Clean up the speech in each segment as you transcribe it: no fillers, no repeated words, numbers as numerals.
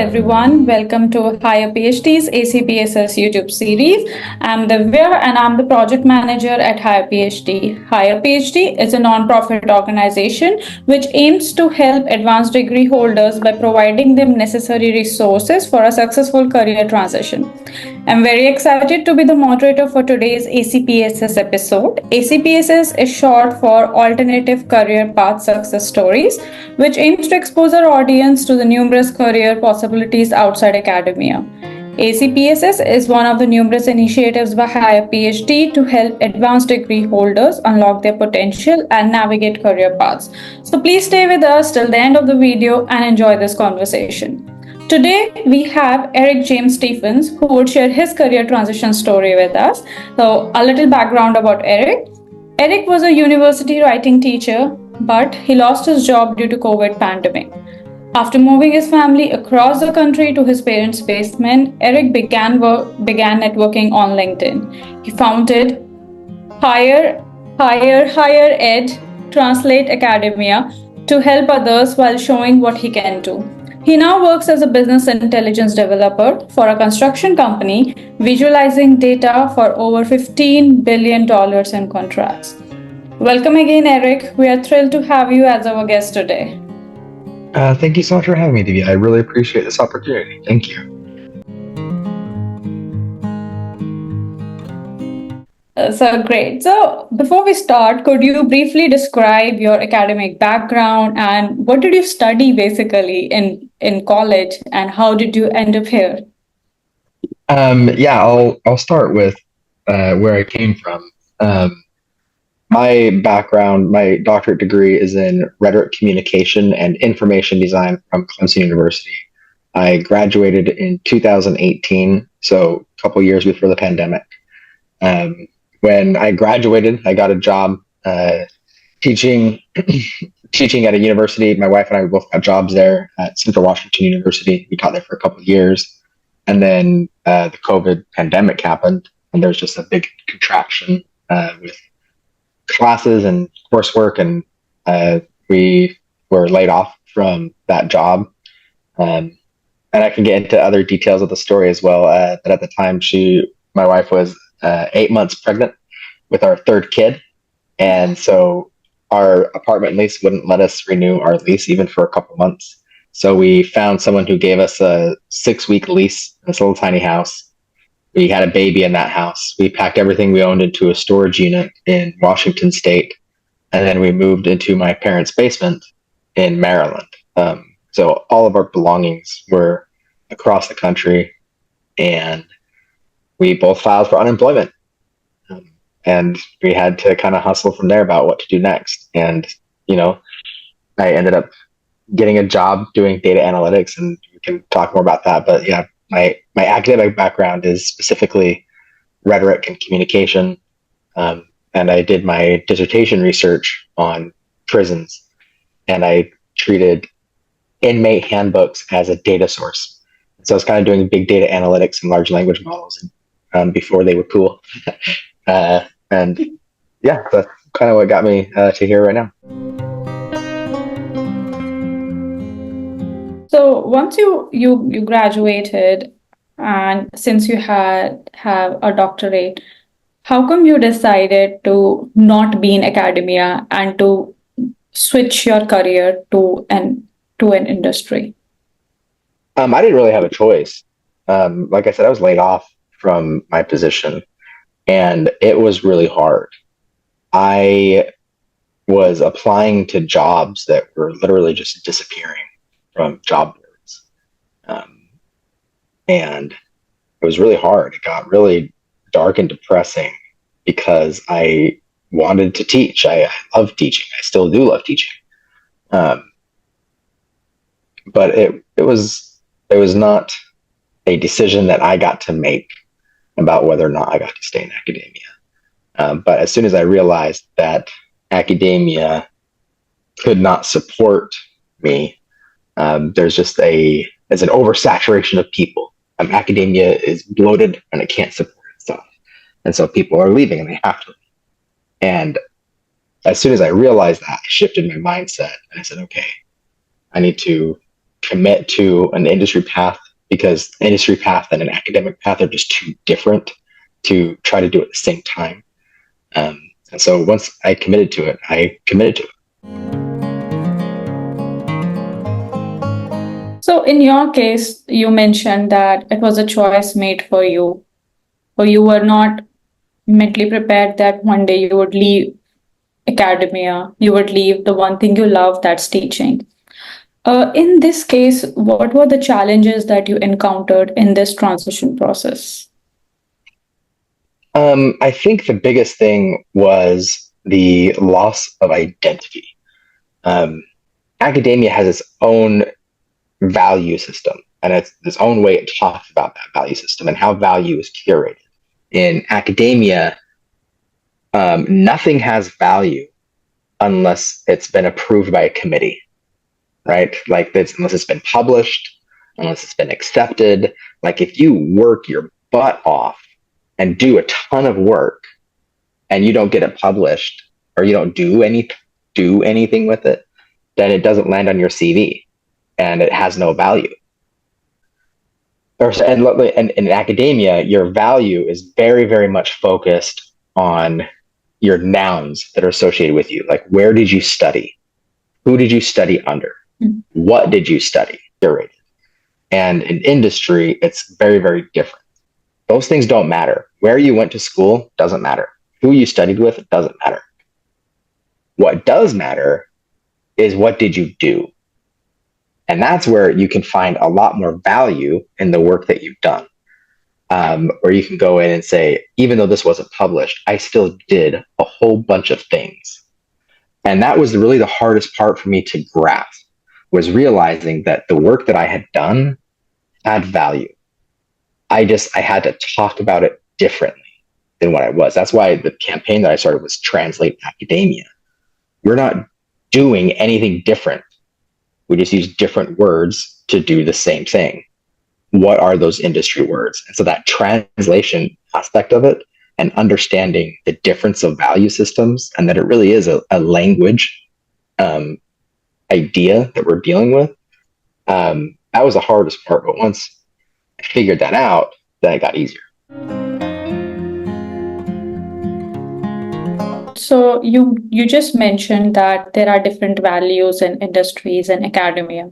everyone. Welcome to Higher PhD's ACPSS YouTube series. I'm Divya and I'm the project manager at Higher PhD. Higher PhD is a non-profit organization which aims to help advanced degree holders by providing them necessary resources for a successful career transition. I'm very excited to be the moderator for today's ACPSS episode. ACPSS is short for Alternative Career Path Success Stories, which aims to expose our audience to the numerous career possibilities outside academia. ACPSS is one of the numerous initiatives by Higher PhD to help advanced degree holders unlock their potential and navigate career paths. So please stay with us till the end of the video and enjoy this conversation. Today, we have Eric James Stephens, who would share his career transition story with us. So, a little background about Eric. Eric was a university writing teacher, but he lost his job due to COVID pandemic. After moving his family across the country to his parents' basement, Eric began networking on LinkedIn. He founded Higher Ed Translate Academia to help others while showing what he can do. He now works as a business intelligence developer for a construction company, visualizing data for over $15 billion in contracts. Welcome again, Eric. We are thrilled to have you as our guest today. Thank you so much for having me, Divya. I really appreciate this opportunity. Thank you. So great. So before we start, could you briefly describe your academic background and what did you study basically in college and how did you end up here? I'll start with where I came from. My background, my doctorate degree is in Rhetoric, Communication, and Information Design from Clemson University. I graduated in 2018, so a couple years before the pandemic. When I graduated, I got a job teaching at a university. My wife and I both got jobs there at Central Washington University. We taught there for a couple of years. And then the COVID pandemic happened, and there was just a big contraction with classes and coursework, and we were laid off from that job. And I can get into other details of the story as well. But at the time, my wife was 8 months pregnant with our third kid. And so our apartment lease wouldn't let us renew our lease even for a couple months. So we found someone who gave us a 6-week lease, this little tiny house. We had a baby in that house. We packed everything we owned into a storage unit in Washington State. And then we moved into my parents' basement in Maryland. So all of our belongings were across the country, and we both filed for unemployment. And we had to kind of hustle from there about what to do next. And, I ended up getting a job doing data analytics, and we can talk more about that. But yeah, my academic background is specifically rhetoric and communication. And I did my dissertation research on prisons, and I treated inmate handbooks as a data source. So I was kind of doing big data analytics and large language models before they were cool. And yeah, that's kind of what got me to here right now. So once you graduated, and since you have a doctorate, how come you decided to not be in academia and to switch your career to an industry? I didn't really have a choice. Like I said, I was laid off from my position, and it was really hard. I was applying to jobs that were literally just disappearing from job boards. And it was really hard. It got really dark and depressing because I wanted to teach. I love teaching. I still do love teaching. But it was not a decision that I got to make about whether or not I got to stay in academia. But as soon as I realized that academia could not support me, there's an oversaturation of people. Academia is bloated and it can't support itself. And so people are leaving and they have to. And as soon as I realized that, I shifted my mindset and I said, okay, I need to commit to an industry path because industry path and an academic path are just too different to try to do at the same time. And so once I committed to it, I committed to it. So in your case, you mentioned that it was a choice made for you, or you were not mentally prepared that one day you would leave academia, you would leave the one thing you love, that's teaching. In this case, what were the challenges that you encountered in this transition process? I think the biggest thing was the loss of identity. Um, Academia has its own value system, and it's its own way it talks about that value system and how value is curated. In academia, nothing has value unless it's been approved by a committee, right? Like this, unless it's been published, unless it's been accepted. Like if you work your butt off and do a ton of work and you don't get it published or you don't do anything with it, then it doesn't land on your CV and it has no value. And in academia, your value is very, very much focused on your nouns that are associated with you. Like, where did you study? Who did you study under? Mm-hmm. What did you study? Curated. And in industry, it's very, very different. Those things don't matter. Where you went to school doesn't matter. Who you studied with doesn't matter. What does matter is what did you do? And that's where you can find a lot more value in the work that you've done. Or you can go in and say, even though this wasn't published, I still did a whole bunch of things. And that was really the hardest part for me to grasp, was realizing that the work that I had done had value. I had to talk about it differently than what I was. That's why the campaign that I started was Translate Academia. We're not doing anything different. We just use different words to do the same thing. What are those industry words? And so that translation aspect of it and understanding the difference of value systems and that it really is a language idea that we're dealing with. That was the hardest part. But once I figured that out, then it got easier. So you just mentioned that there are different values in industries and academia.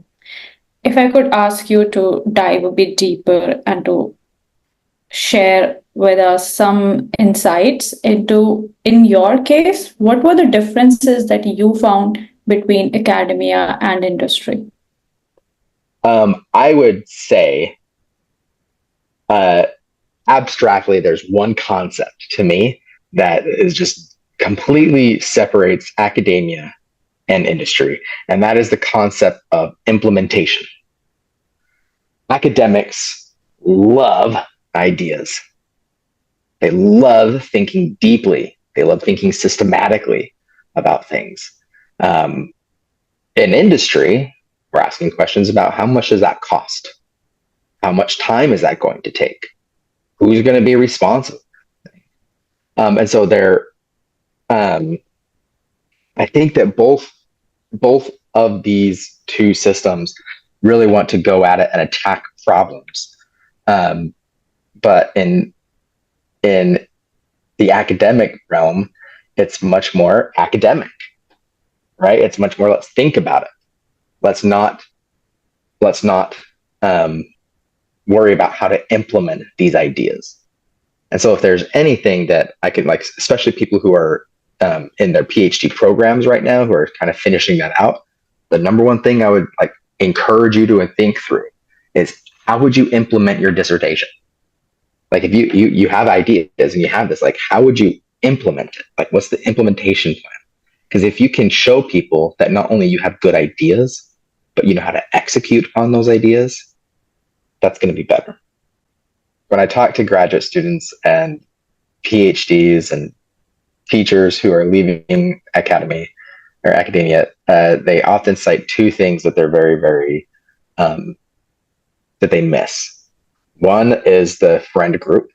If I could ask you to dive a bit deeper and to share with us some insights into, in your case, what were the differences that you found between academia and industry? I would say, abstractly, there's one concept to me that is just completely separates academia and industry, and that is the concept of implementation. Academics love ideas. They love thinking deeply. They love thinking systematically about things. In industry, we're asking questions about how much does that cost? How much time is that going to take? Who's going to be responsible? And so I think that both of these two systems really want to go at it and attack problems. But in the academic realm, it's much more academic, right? It's much more, let's think about it. Let's not worry about how to implement these ideas. And so if there's anything that I could, like, especially people who are in their PhD programs right now, who are kind of finishing that out, the number one thing I would like encourage you to think through is, how would you implement your dissertation? Like, if you have ideas and you have this, like, how would you implement it? Like, what's the implementation plan? Because if you can show people that not only you have good ideas, but you know how to execute on those ideas, that's going to be better. When I talk to graduate students and PhDs and teachers who are leaving academia, they often cite two things that they're very, very, that they miss. One is the friend group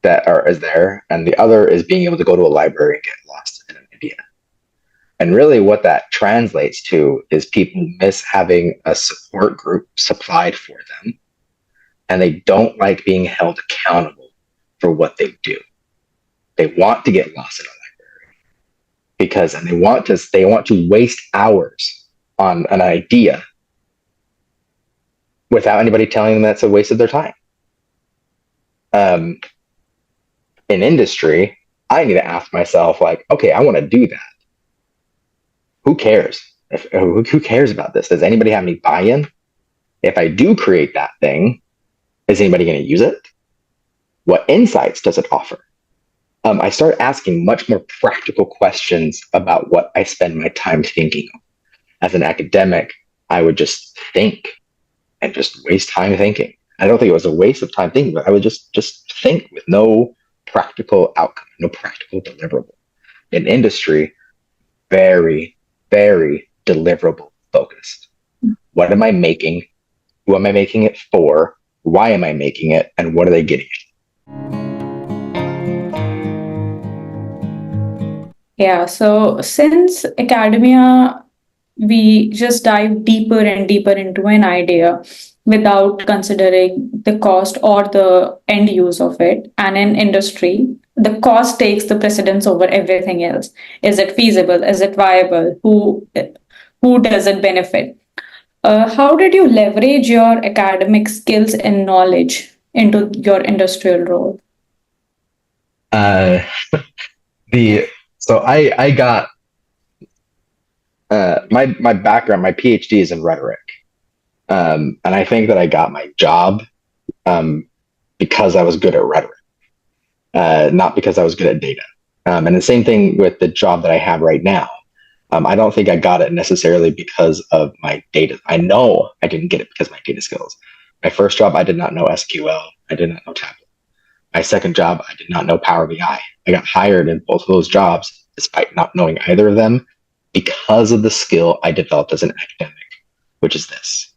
is there, and the other is being able to go to a library and get lost in an idea. And really what that translates to is people miss having a support group supplied for them, and they don't like being held accountable for what they do. They want to get lost in a library because, and they want to waste hours on an idea without anybody telling them that's a waste of their time. In industry, I need to ask myself, like, okay, I want to do that. Who cares? Who cares about this? Does anybody have any buy-in? If I do create that thing, is anybody going to use it? What insights does it offer? I start asking much more practical questions about what I spend my time thinking of. As an academic, I would just think and just waste time thinking. I don't think it was a waste of time thinking, but I would just think with no practical outcome, no practical deliverable. In industry, very, very deliverable focused. What am I making? Who am I making it for? Why am I making it? And what are they getting? Yeah, so since academia, we just dive deeper and deeper into an idea without considering the cost or the end use of it. And in industry, the cost takes the precedence over everything else. Is it feasible? Is it viable? Who does it benefit? How did you leverage your academic skills and knowledge into your industrial role? Uh, I got my background, my PhD is in rhetoric, and I think that I got my job because I was good at rhetoric, not because I was good at data. And the same thing with the job that I have right now. I don't think I got it necessarily because of my data. I know I didn't get it because of my data skills. My first job, I did not know SQL. I did not know Tableau. My second job, I did not know Power BI. I got hired in both of those jobs despite not knowing either of them because of the skill I developed as an academic, which is this: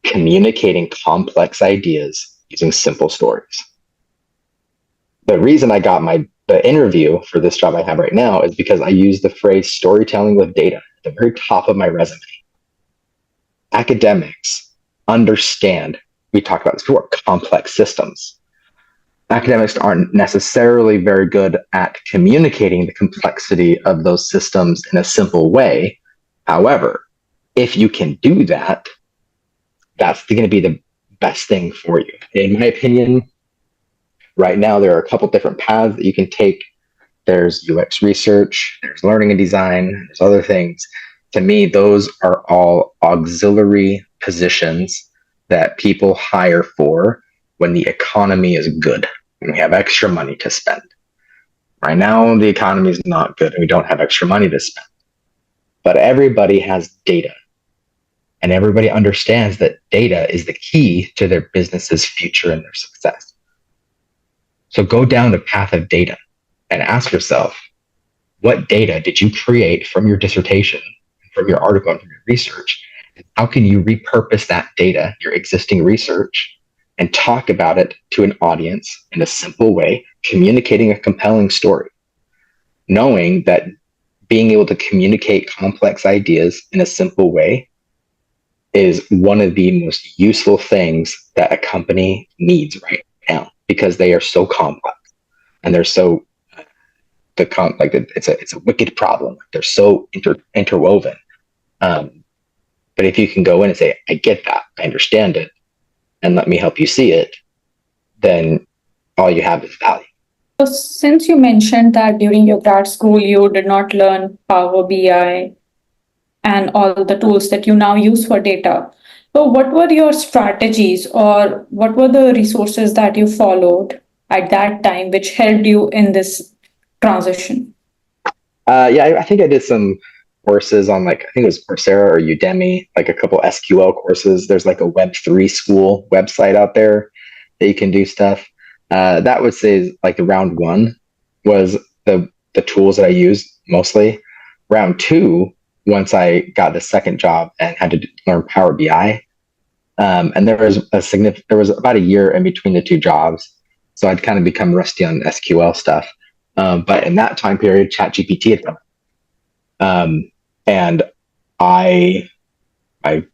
communicating complex ideas using simple stories. The reason I got the interview for this job I have right now is because I use the phrase storytelling with data at the very top of my resume. Academics understand, we talked about this before, complex systems. Academics aren't necessarily very good at communicating the complexity of those systems in a simple way. However, if you can do that, that's going to be the best thing for you. In my opinion, right now, there are a couple different paths that you can take. There's UX research, there's learning and design, there's other things. To me, those are all auxiliary positions that people hire for when the economy is good, when we have extra money to spend. Right now, the economy is not good and we don't have extra money to spend. But everybody has data. And everybody understands that data is the key to their business's future and their success. So go down the path of data and ask yourself, what data did you create from your dissertation, from your article, and from your research? And how can you repurpose that data, your existing research, and talk about it to an audience in a simple way, communicating a compelling story, knowing that being able to communicate complex ideas in a simple way is one of the most useful things that a company needs right now, because they are so complex and they're so it's a wicked problem. They're so interwoven. But if you can go in and say, I get that, I understand it, and let me help you see it, then all you have is value. So since you mentioned that during your grad school, you did not learn Power BI and all the tools that you now use for data. So what were your strategies or what were the resources that you followed at that time which helped you in this transition? I think I did some courses on I think it was Coursera or Udemy, like a couple SQL courses. There's like a Web3 school website out there that you can do stuff. That would say like the round one was the tools that I used mostly. Round two, once I got the second job and had to learn Power BI, and there was about a year in between the two jobs, so I'd kind of become rusty on SQL stuff. But in that time period, ChatGPT had come. And my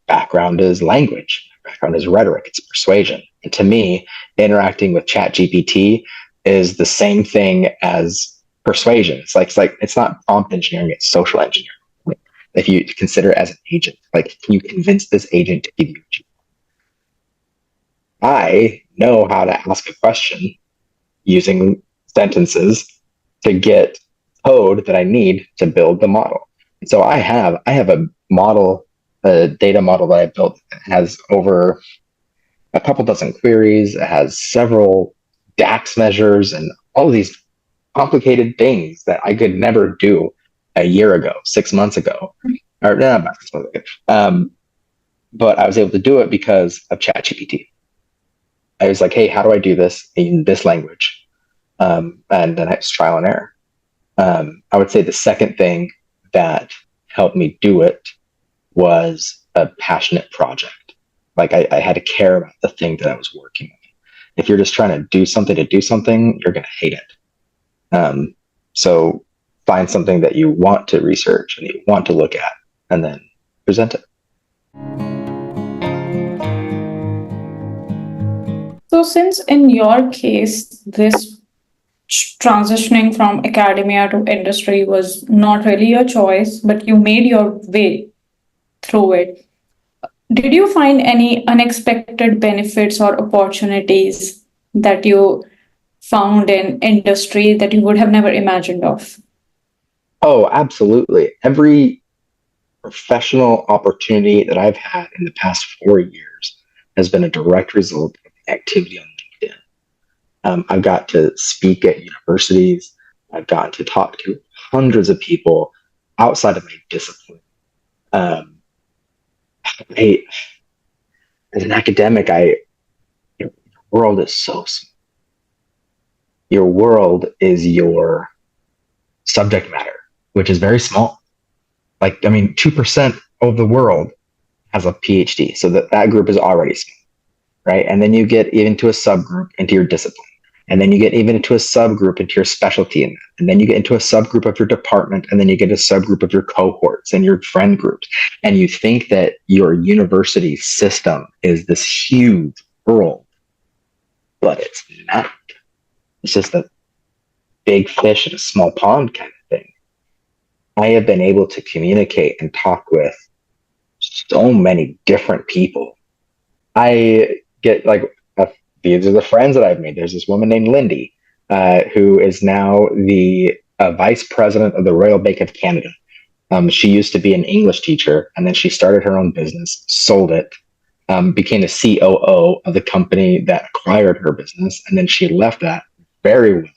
background is language. My background is rhetoric. It's persuasion. And to me, interacting with ChatGPT is the same thing as persuasion. It's not prompt engineering, it's social engineering. If you consider it as an agent, like, can you convince this agent to give you? I know how to ask a question using sentences to get code that I need to build the model. And so I have a model, a data model that I built that has over a couple dozen queries. It has several DAX measures and all of these complicated things that I could never do a year ago, 6 months ago, or no, not 6 months ago. But I was able to do it because of ChatGPT. I was like, hey, how do I do this in this language? And then it's trial and error. I would say the second thing that helped me do it was a passionate project. Like, I had to care about the thing that I was working on. If you're just trying to do something, you're going to hate it. So find something that you want to research and you want to look at, and then present it. So, since in your case, this transitioning from academia to industry was not really your choice, but you made your way through it, did you find any unexpected benefits or opportunities that you found in industry that you would have never imagined of? Oh, absolutely. Every professional opportunity that I've had in the past 4 years has been a direct result of activity on LinkedIn. I've got to speak at universities. I've gotten to talk to hundreds of people outside of my discipline. I, as an academic, your world is so small. Your world is your subject matter, which is very small. 2% of the world has a PhD, so that group is already small, right? And then you get into a subgroup into your discipline. And then you get even into a subgroup into your specialty in that. And then you get into a subgroup of your department, and then you get a subgroup of your cohorts and your friend groups. And you think that your university system is this huge world, but it's not. It's just a big fish in a small pond kind of thing. I have been able to communicate and talk with so many different people. I get these are the friends that I've made. There's this woman named Lindy, who is now the vice president of the Royal Bank of Canada. She used to be an English teacher, and then she started her own business, sold it, became the COO of the company that acquired her business, and then she left that very well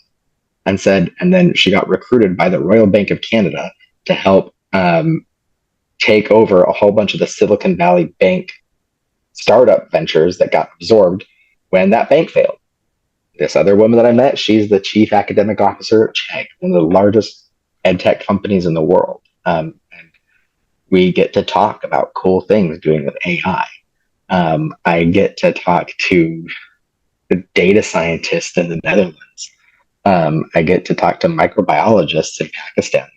and then she got recruited by the Royal Bank of Canada to help take over a whole bunch of the Silicon Valley Bank startup ventures that got absorbed when that bank failed. This other woman that I met, she's the chief academic officer at Chegg, one of the largest ed tech companies in the world. And we get to talk about cool things doing with AI. I get to talk to the data scientists in the Netherlands. I get to talk to microbiologists in Pakistan.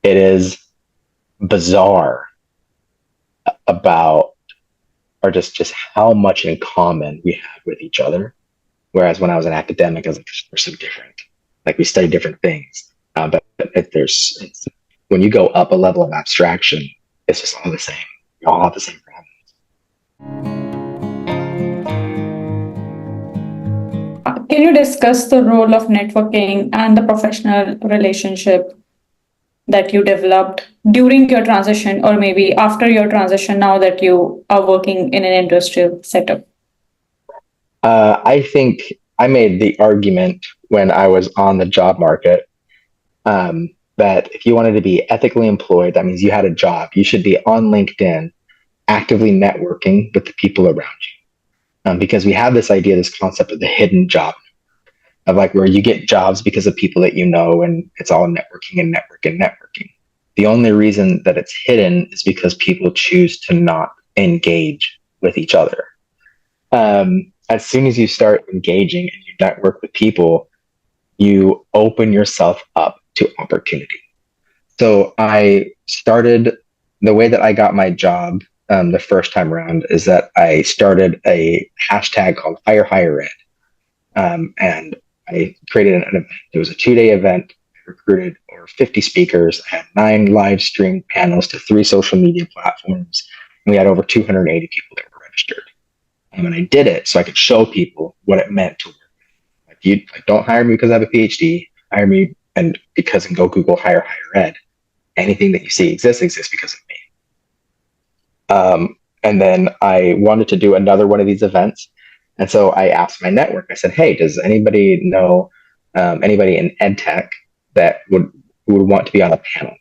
It is bizarre about or just how much in common we have with each other. Whereas when I was an academic, I was like, we're so different. Like, we study different things. But when you go up a level of abstraction, it's just all the same. We all have the same problems. Can you discuss the role of networking and the professional relationship that you developed during your transition, or maybe after your transition, now that you are working in an industrial setup? I think I made the argument when I was on the job market that if you wanted to be ethically employed, that means you had a job. You should be on LinkedIn actively networking with the people around you. Because we have this idea, this concept of the hidden job, of where you get jobs because of people that you know, and it's all networking and networking and networking. The only reason that it's hidden is because people choose to not engage with each other. As soon as you start engaging and you network with people, you open yourself up to opportunity. So I started the way that I got my job the first time around is that I started a hashtag called Hire Higher Ed. And I created an event. It was a 2-day event. I recruited over 50 speakers. I had 9 live stream panels to 3 social media platforms. And we had over 280 people that were registered. And I did it so I could show people what it meant to work. Like, don't hire me because I have a PhD. Hire me and go Google hire ed. Anything that you see exists because of me. And then I wanted to do another one of these events. And so I asked my network, I said, hey, does anybody know anybody in ed tech that who would want to be on a panel?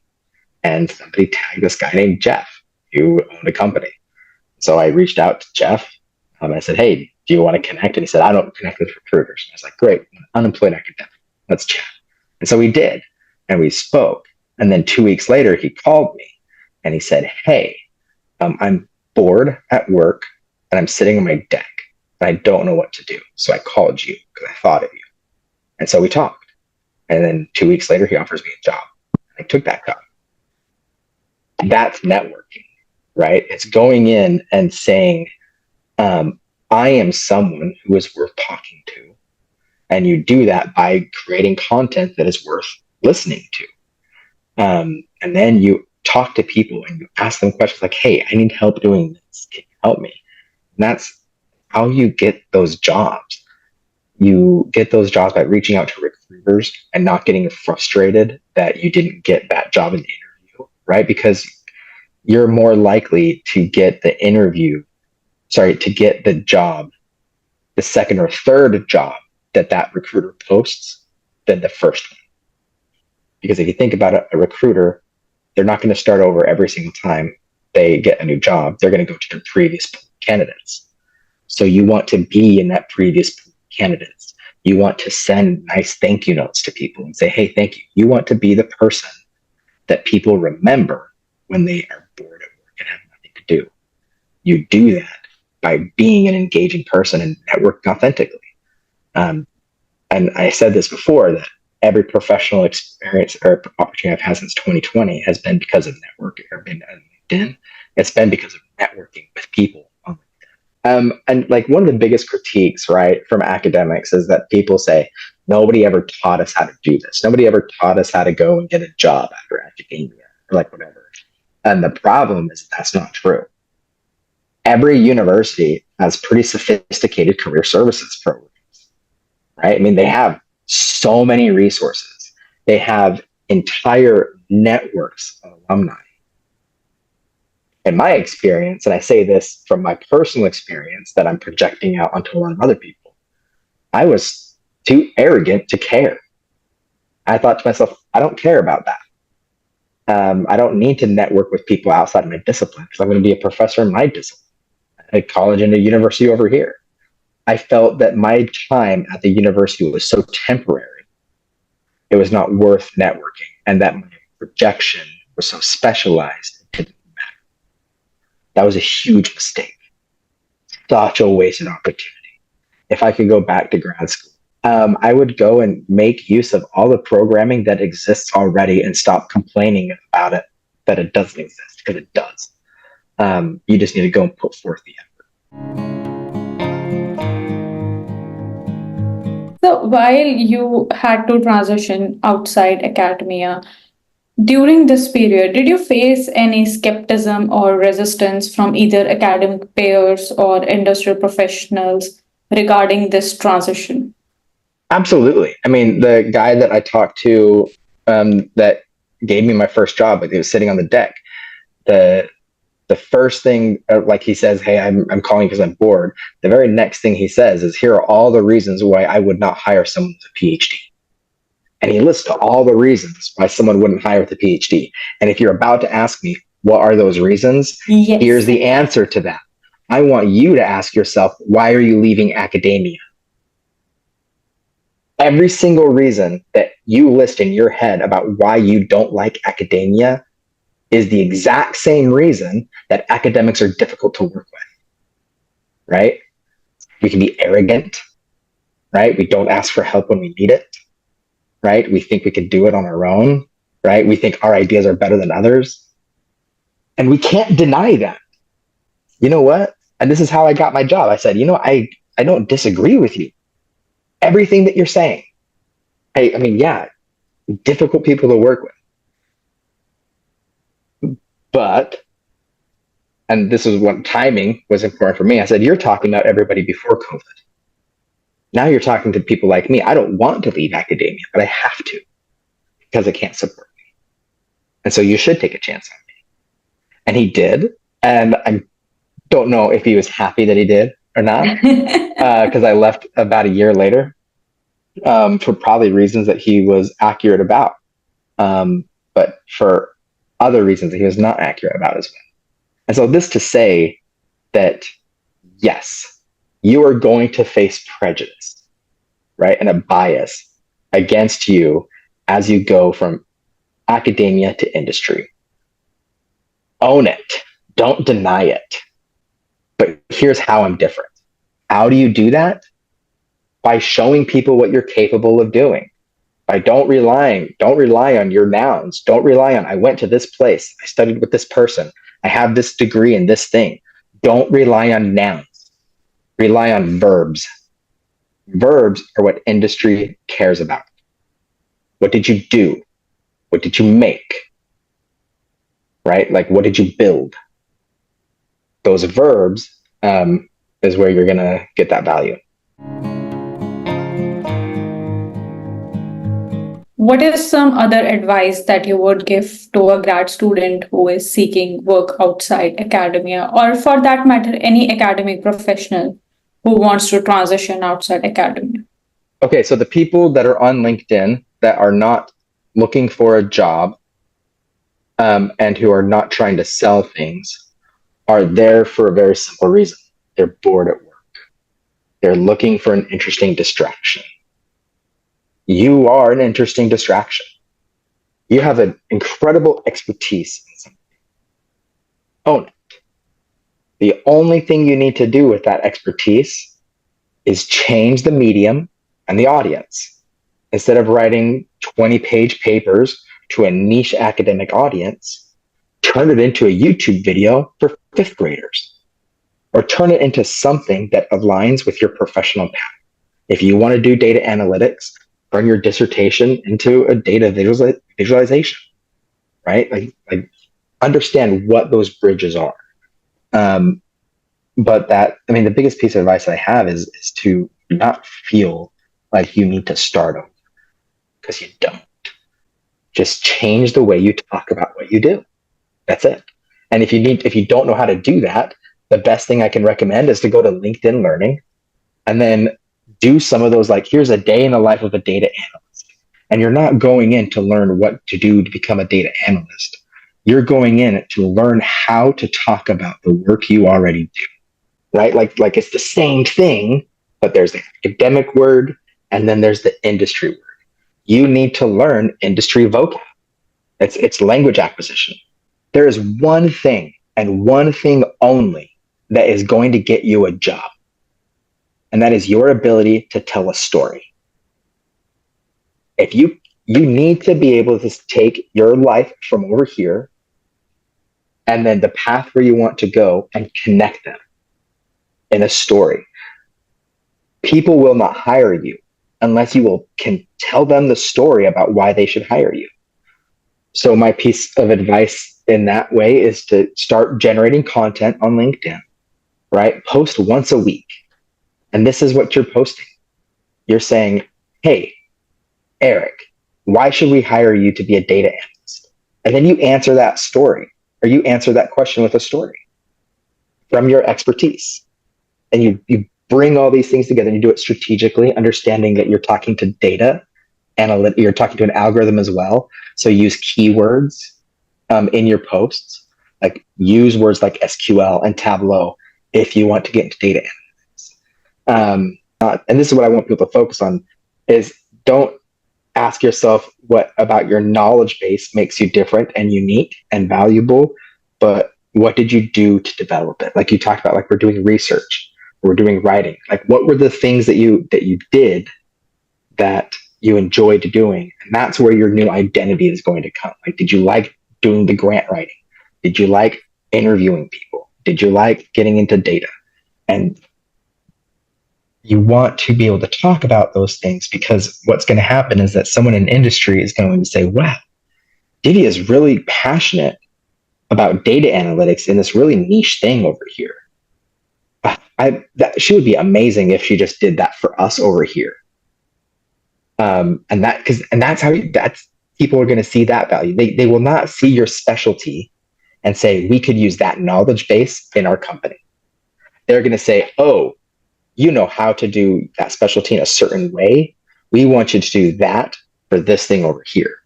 And somebody tagged this guy named Jeff, who owned a company. So I reached out to Jeff. I said, hey, do you want to connect? And he said, I don't connect with recruiters. And I was like, great, unemployed academic. Let's chat. And so we did. And we spoke. And then 2 weeks later, he called me and he said, hey, I'm bored at work and I'm sitting on my deck and I don't know what to do. So I called you because I thought of you. And so we talked. And then 2 weeks later, he offers me a job. I took that job. That's networking, right? It's going in and saying, I am someone who is worth talking to. And you do that by creating content that is worth listening to. And then you talk to people and you ask them questions like, hey, I need help doing this. Can you help me? And that's how you get those jobs. You get those jobs by reaching out to recruiters and not getting frustrated that you didn't get that job in the interview, right? Because you're more likely to get the job, the second or third job that recruiter posts than the first one. Because if you think about it, a recruiter, they're not going to start over every single time they get a new job. They're going to go to their previous candidates. So you want to be in that previous candidates. You want to send nice thank you notes to people and say, hey, thank you. You want to be the person that people remember when they are bored at work and have nothing to do. You do that by being an engaging person and networking authentically. And I said this before, that every professional experience or opportunity I've had since 2020 has been because of networking or been on LinkedIn. It's been because of networking with people on LinkedIn. And like one of the biggest critiques, right, from academics is that people say, nobody ever taught us how to do this. Nobody ever taught us how to go and get a job after academia or like whatever. And the problem is that's not true. Every university has pretty sophisticated career services programs, right? I mean, they have so many resources. They have entire networks of alumni. In my experience, and I say this from my personal experience that I'm projecting out onto a lot of other people, I was too arrogant to care. I thought to myself, I don't care about that. I don't need to network with people outside of my discipline because I'm going to be a professor in my discipline at a college and a university over here. I felt that my time at the university was so temporary, it was not worth networking, and that my projection was so specialized, it didn't matter. That was a huge mistake. Such a wasted opportunity. If I could go back to grad school, I would go and make use of all the programming that exists already and stop complaining about it, that it doesn't exist, because it does. You just need to go and put forth the effort. So while you had to transition outside academia, during this period, did you face any skepticism or resistance from either academic peers or industrial professionals regarding this transition? Absolutely. I mean, the guy that I talked to that gave me my first job, he was sitting on the deck. The first thing, like he says, hey, I'm calling because I'm bored. The very next thing he says is, here are all the reasons why I would not hire someone with a PhD. And he lists all the reasons why someone wouldn't hire with a PhD. And if you're about to ask me, what are those reasons? Yes. Here's the answer to that. I want you to ask yourself, why are you leaving academia? Every single reason that you list in your head about why you don't like academia is the exact same reason that academics are difficult to work with, right? We can be arrogant, right? We don't ask for help when we need it, right? We think we can do it on our own. right? We think our ideas are better than others. And we can't deny that. You know what? And this is how I got my job. I said, I don't disagree with you. Everything that you're saying. I mean, yeah, difficult people to work with. But, and this is what timing was important for me. I said, you're talking about everybody before COVID. Now you're talking to people like me. I don't want to leave academia, but I have to because it can't support me. And so you should take a chance on me. And he did. And I don't know if he was happy that he did or not, because I left about a year later for probably reasons that he was accurate about. But for other reasons that he was not accurate about as well. And so this to say that, yes, you are going to face prejudice, right? And a bias against you as you go from academia to industry. Own it. Don't deny it. But here's how I'm different. How do you do that? By showing people what you're capable of doing. By don't rely on your nouns. Don't rely on, I went to this place. I studied with this person. I have this degree in this thing. Don't rely on nouns. Rely on verbs. Verbs are what industry cares about. What did you do? What did you make? Right? Like, what did you build? Those verbs is where you're going to get that value. What is some other advice that you would give to a grad student who is seeking work outside academia, or for that matter, any academic professional who wants to transition outside academia? Okay, so the people that are on LinkedIn that are not looking for a job and who are not trying to sell things are there for a very simple reason. They're bored at work. They're looking for an interesting distraction. You are an interesting distraction. You have an incredible expertise in something. Own it. The only thing you need to do with that expertise is change the medium and the audience. Instead of writing 20-page papers to a niche academic audience, turn it into a YouTube video for fifth graders, or turn it into something that aligns with your professional path. If you want to do data analytics, turn your dissertation into a data visualization, right? Like understand what those bridges are. But the biggest piece of advice I have is to not feel like you need to start over, because you don't. Just change the way you talk about what you do. That's it. And if you don't know how to do that, the best thing I can recommend is to go to LinkedIn Learning and then do some of those, like, here's a day in the life of a data analyst. And you're not going in to learn what to do to become a data analyst. You're going in to learn how to talk about the work you already do, right? Like it's the same thing, but there's the academic word and then there's the industry word. You need to learn industry vocab. It's language acquisition. There is one thing and one thing only that is going to get you a job. And that is your ability to tell a story. If you need to be able to take your life from over here and then the path where you want to go and connect them in a story. People will not hire you unless you can tell them the story about why they should hire you. So my piece of advice in that way is to start generating content on LinkedIn, right? Post once a week. And this is what you're posting. You're saying, hey, Eric, why should we hire you to be a data analyst? And then you answer that story, or you answer that question with a story from your expertise. And you bring all these things together and you do it strategically, understanding that you're talking to data, you're talking to an algorithm as well. So use keywords in your posts, like use words like SQL and Tableau if you want to get into data analytics. And this is what I want people to focus on, is don't ask yourself what about your knowledge base makes you different and unique and valuable, but what did you do to develop it? Like you talked about, like we're doing research, we're doing writing. Like what were the things that you did that you enjoyed doing. And that's where your new identity is going to come. Like, did you like doing the grant writing? Did you like interviewing people? Did you like getting into data? And you want to be able to talk about those things, because what's going to happen is that someone in industry is going to say, wow, Diddy is really passionate about data analytics in this really niche thing over here. She would be amazing if she just did that for us over here. That's people are going to see that value. They will not see your specialty and say, we could use that knowledge base in our company. They're going to say, oh, you know how to do that specialty in a certain way. We want you to do that for this thing over here.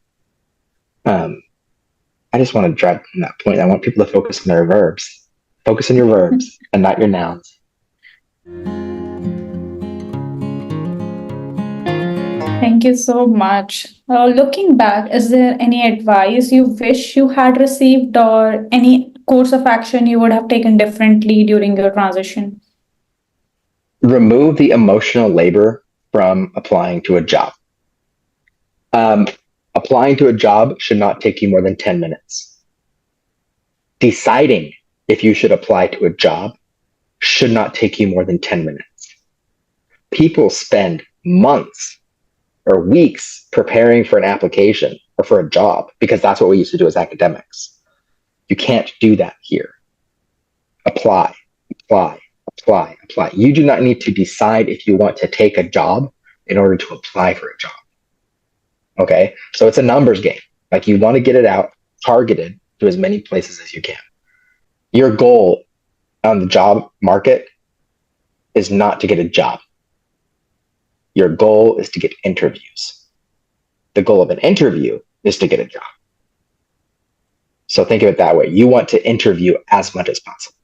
I just want to drive on that point. I want people to focus on their verbs. Focus on your verbs and not your nouns. Thank you so much. Looking back, is there any advice you wish you had received, or any course of action you would have taken differently during your transition? Remove the emotional labor from applying to a job. Applying to a job should not take you more than 10 minutes. Deciding if you should apply to a job should not take you more than 10 minutes. People spend months or weeks preparing for an application or for a job, because that's what we used to do as academics. You can't do that here. Apply, apply, apply, apply. You do not need to decide if you want to take a job in order to apply for a job. Okay, so it's a numbers game. Like, you want to get it out targeted to as many places as you can. Your goal on the job market is not to get a job. Your goal is to get interviews. The goal of an interview is to get a job. So think of it that way. You want to interview as much as possible.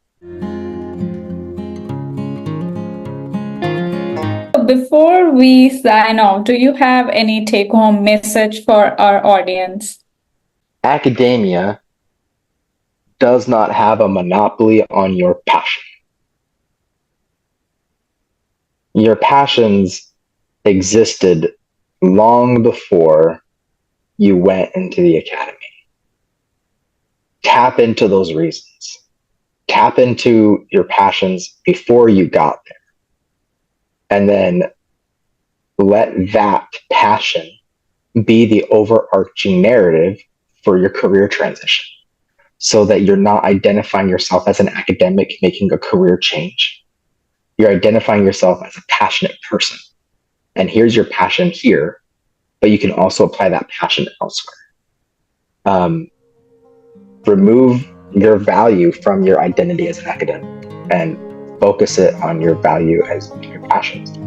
Before we sign off, do you have any take-home message for our audience? Academia does not have a monopoly on your passion. Your passions existed long before you went into the academy. Tap into those reasons. Tap into your passions before you got there. And then let that passion be the overarching narrative for your career transition, so that you're not identifying yourself as an academic making a career change. You're identifying yourself as a passionate person. And here's your passion here, but you can also apply that passion elsewhere. Remove your value from your identity as an academic and focus it on your value as your passions.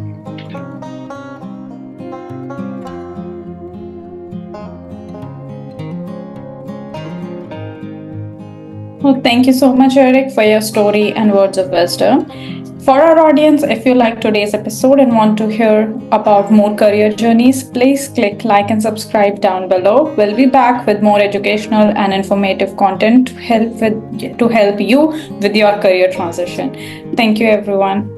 Well, thank you so much, Eric, for your story and words of wisdom. For our audience, if you like today's episode and want to hear about more career journeys, please click like and subscribe down below. We'll be back with more educational and informative content to help you with your career transition. Thank you, everyone.